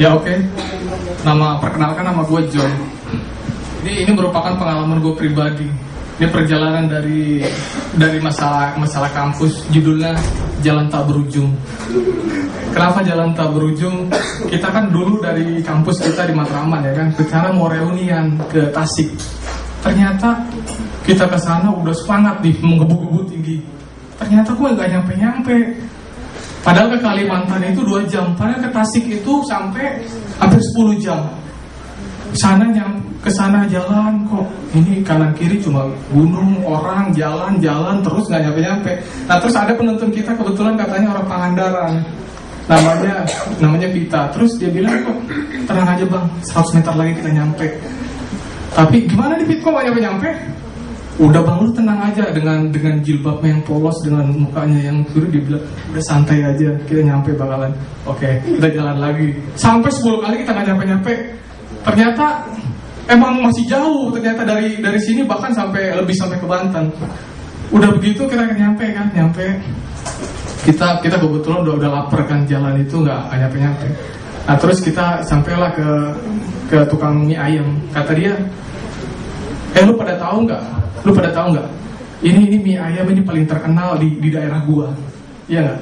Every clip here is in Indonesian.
Ya oke. Perkenalkan nama gue John. Ini merupakan pengalaman gue pribadi. Ini perjalanan dari masalah kampus, judulnya Jalan Tak Berujung. Kenapa Jalan Tak Berujung? Kita kan dulu dari kampus kita di Matraman ya kan, rencana mau reunian ke Tasik. Ternyata kita ke sana udah semangat nih, menggebu-gebu tinggi. Ternyata gue nggak nyampe-nyampe. Padahal ke Kalimantan itu 2 jam, padahal ke Tasik itu sampai hampir 10 jam. Ke sana jalan kok, ini kanan kiri cuma gunung, orang, jalan terus nggak nyampe-nyampe. Nah terus ada penonton kita kebetulan katanya orang Pangandaran, namanya Vita. Terus dia bilang kok tenang aja bang, 100 meter lagi kita nyampe. Tapi gimana nih Vita, kok nggak nyampe? Udah bang, lu tenang aja, dengan jilbabnya yang polos, dengan mukanya yang biru, dia bilang udah santai aja, kita nyampe bakalan. Oke, kita jalan lagi. Sampai 10 kali kita nggak nyampe-nyampe. Ternyata emang masih jauh, ternyata dari sini bahkan sampai ke Banten. Udah begitu kita nyampe. Kita kebetulan udah lapar kan, jalan itu nggak nyampe. Nah terus kita sampailah ke tukang mie ayam. Kata dia, lu pada tahu nggak? Ini mie ayam ini paling terkenal di daerah gua. Iya nggak?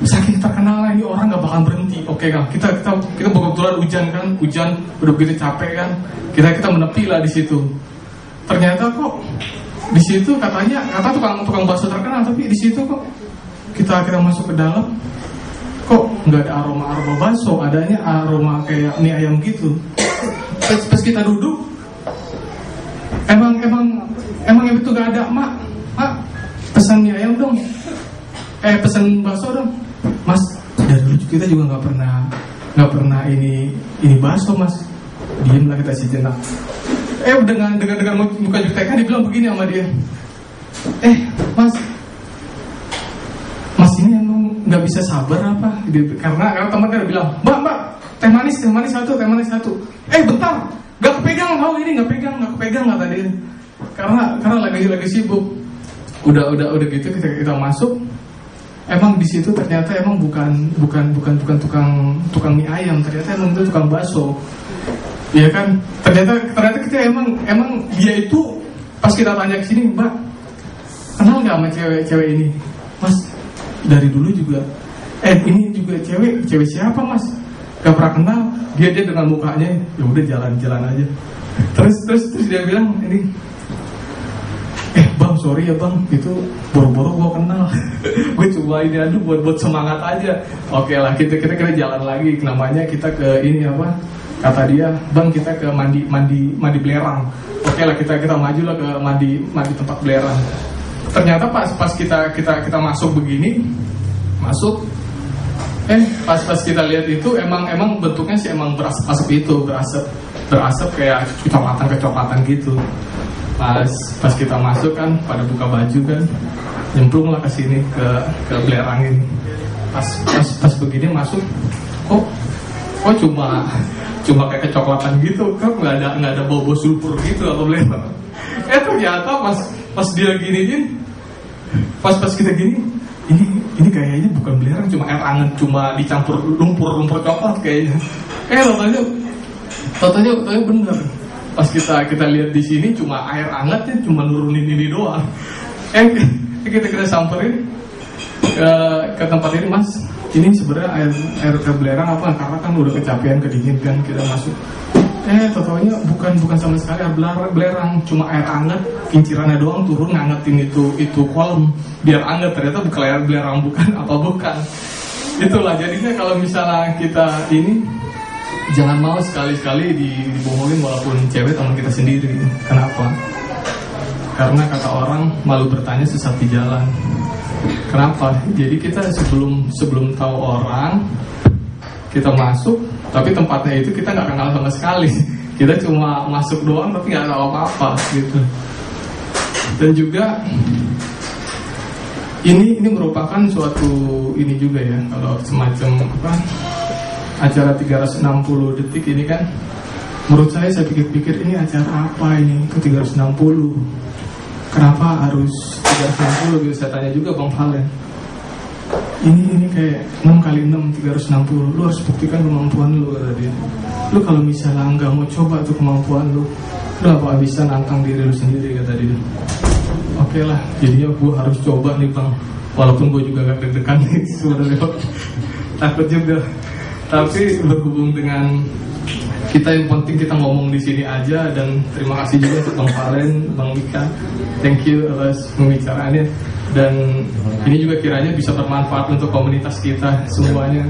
Saking terkenal ini orang nggak bakal berhenti. Oke kan? Kita kebetulan hujan udah begitu capek kan? Kita menepi lah di situ. Ternyata kok di situ kata tukang bakso terkenal, tapi di situ kok kita masuk ke dalam kok nggak ada aroma bakso, adanya aroma kayak mie ayam gitu. Pas kita duduk, emang itu gak ada. Mak pesan mie ayam dong, pesan bakso dong. Mas, dari dulu kita juga nggak pernah ini bakso mas. Diem lah kita sejenak. Dengan muka jutekan dia bilang begini sama dia, mas ini emang nggak bisa sabar apa? Karena teman kan bilang, mbak teh manis satu. Bentar, nggak kepegang kata dia. Karena lagi sibuk. Udah gitu kita masuk. Emang di situ ternyata emang bukan tukang mie ayam, ternyata emang itu tukang bakso. Iya kan? Ternyata kita emang dia itu pas kita tanya ke sini, Mbak, kenal nggak sama cewek ini? Mas, dari dulu juga. Ini juga cewek siapa mas? Gak pernah kenal. Dia dengan mukanya, ya udah jalan aja. Terus dia bilang ini, bang sorry ya bang, itu boro-boro gue kenal. Gue coba ini aduh buat semangat aja. Oke lah, kita jalan lagi. Namanya kita ke ini apa? Kata dia, bang kita ke mandi belerang. Oke lah, kita maju lah ke mandi tempat belerang. Ternyata pas kita masuk begini, pas kita lihat itu emang bentuknya sih emang berasap kayak kecoklatan gitu. Pas kita masuk kan, pada buka baju kan, nyemplung lah ke sini ke belerang ini. Pas begini masuk, kok cuma kayak kecoklatan gitu, kan nggak ada bau sulfur gitu atau belerang. Ternyata pas dia giniin, pas kita gini, ini kayaknya bukan belerang, cuma air hangat, cuma dicampur lumpur coklat kayaknya. Totalnya bener. Pas kita lihat di sini cuma air hangatnya, cuma nurunin ini doang. Kita samperin ke tempat ini, mas. Ini sebenarnya air belerang apa? Karena kan udah kecapean, kedingin kan, kita masuk. Totalnya bukan sama sekali air belerang, cuma air hangat, kincirannya doang turun ngangetin itu kolam biar hangat. Ternyata bukan air belerang, bukan. Itulah jadinya kalau misalnya kita ini jangan mau sekali-kali dibohongin walaupun cewek teman kita sendiri. Kenapa? Karena kata orang malu bertanya sesat di jalan. Kenapa? Jadi kita sebelum tahu orang, kita masuk, tapi tempatnya itu kita nggak kenal sama sekali. Kita cuma masuk doang, tapi nggak tahu apa-apa gitu. Dan juga ini merupakan suatu ini juga ya, kalau semacam apa? Acara 360 detik ini kan, menurut saya pikir-pikir ini acara apa ini? Itu 360. Kenapa harus 360? Saya tanya juga Bang Valen. ini kayak 6 kali 6 360. Lu harus buktikan kemampuan lu, kata dia. Lu kalau misalnya nggak mau coba tuh kemampuan lu gak bakal bisa nantang diri lu sendiri, kata dia. Oke lah, jadinya gue harus coba nih bang. Walaupun gue juga gak deg-degan nih sebenarnya, takut juga. Tapi berhubung dengan kita, yang penting kita ngomong di sini aja. Dan terima kasih juga untuk Bang Valen, Bang Mika, thank you atas pembicaraannya. Dan ini juga kiranya bisa bermanfaat untuk komunitas kita semuanya.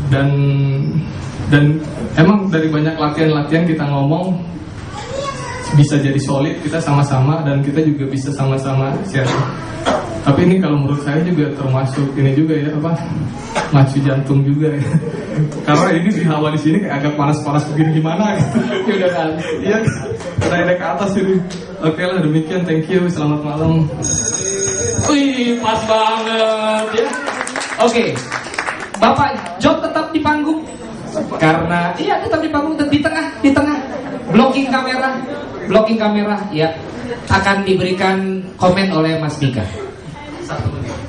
Dan emang dari banyak latihan-latihan kita ngomong bisa jadi solid kita sama-sama, dan kita juga bisa sama-sama share. Tapi ini kalau menurut saya juga termasuk ini juga ya, apa, macu jantung juga ya. Karena ini di hawa di sini kayak agak panas-panas begini gimana gitu. Ya udah kan. Iya, naik ke atas ini. Oke lah, demikian, thank you, selamat malam. Wih, pas banget ya. Oke. Bapak John tetap di panggung. Karena iya tetap di panggung, di tengah. Blocking kamera ya. Akan diberikan komen oleh Mas Mika.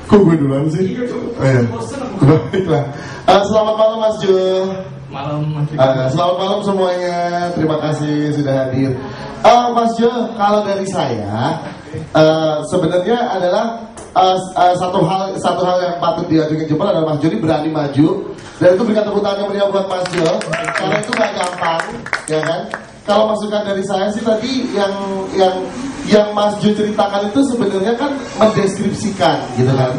Kok gue duluan sih? Oh iya. Baiklah. Selamat malam Mas Jo. Malam Mas Mika. Selamat malam semuanya. Terima kasih sudah hadir. Mas Jo, kalau dari saya sebenarnya adalah satu hal yang patut diajukan jempol adalah Mas Jo ini berani maju, dan itu berikan tepuk tangan meriah buat Mas Jo, karena itu gak gampang, ya kan? Kalau masukan dari saya sih tadi yang Mas Jo ceritakan itu sebenarnya kan mendeskripsikan gitu kan.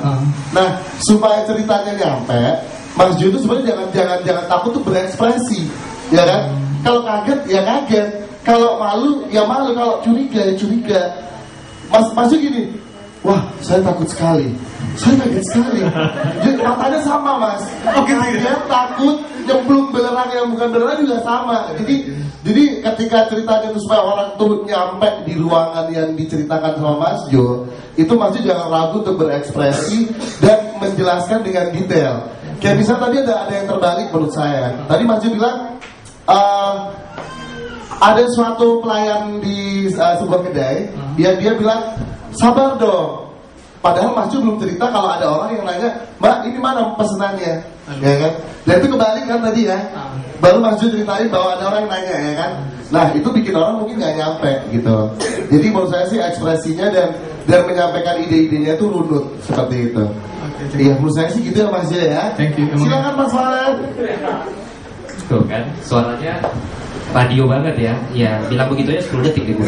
Nah, supaya ceritanya nyampe, Mas Jo itu sebenarnya jangan takut tuh berekspresi, ya kan? Kalau kaget ya kaget, kalau malu ya malu, kalau curiga ya curiga. Mas Jo gini, wah saya takut sekali, saya kaget sekali. Jadi, matanya sama Mas, kaget, takut, nyemplung belerang yang bukan belerang juga sama. Jadi ketika ceritanya itu supaya orang tuh nyampe di ruangan yang diceritakan sama Mas Jo, itu Mas Jo jangan ragu untuk berekspresi dan menjelaskan dengan detail. Kayak misalnya tadi ada yang terbalik menurut saya. Tadi Mas Jo bilang ada suatu pelayan di sebuah kedai, dia bilang sabar dong. Padahal Mas Jo belum cerita kalau ada orang yang nanya, Mbak ini mana pesenannya, ya kan? Dan itu kebalik kan tadi ya. Baru Mas Jo ceritain bahwa ada orang yang nanya, ya kan? Nah itu bikin orang mungkin nggak nyampe gitu. Jadi menurut saya sih ekspresinya dan menyampaikan ide-idenya itu runut seperti itu. Iya, menurut saya sih gitu ya Mas Jo ya. Thank you. Silakan Mas Valen. Tuh kan, suaranya radio banget ya. Ya, bilang begitu ya 10 detik gitu.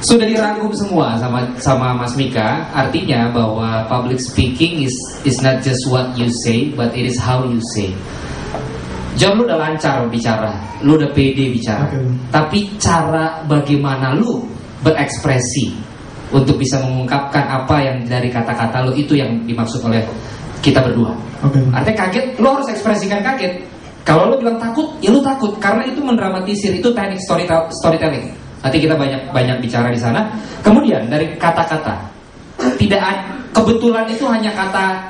Sudah dirangkum semua sama Mas Mika. Artinya bahwa public speaking is not just what you say, but it is how you say. John, lu udah lancar bicara, lu udah pede bicara, tapi cara bagaimana lu berekspresi untuk bisa mengungkapkan apa yang dari kata-kata lu, itu yang dimaksud oleh kita berdua. Artinya kaget, lu harus ekspresikan kaget. Kalau lu bilang takut, ya lu takut, karena itu mendramatisir, itu teknik storytelling. Nanti kita banyak bicara di sana. Kemudian dari kata-kata, kebetulan itu hanya kata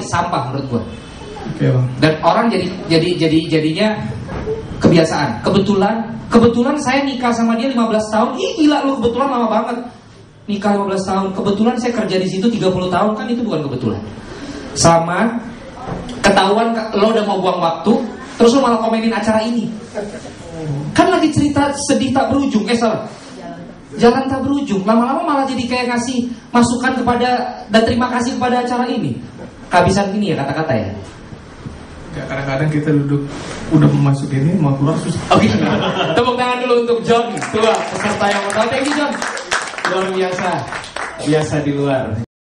sampah menurut gua. Dan orang jadinya kebiasaan. Kebetulan saya nikah sama dia 15 tahun. Ih gila lu, kebetulan lama banget. Nikah 15 tahun. Kebetulan saya kerja di situ 30 tahun, kan itu bukan kebetulan. Sama ketahuan lo udah mau buang waktu, terus lo malah komenin acara ini. Kan lagi cerita sedih tak berujung, jalan tak berujung. Lama-lama malah jadi kayak ngasih masukan kepada dan terima kasih kepada acara ini. Kehabisan ini ya kata-kata ya. Kadang-kadang kita duduk udah masuk ini mau keluar susah. Oke. Tepuk tangan dulu untuk John, tua peserta yang pertama. Thank you John. Luar biasa di luar.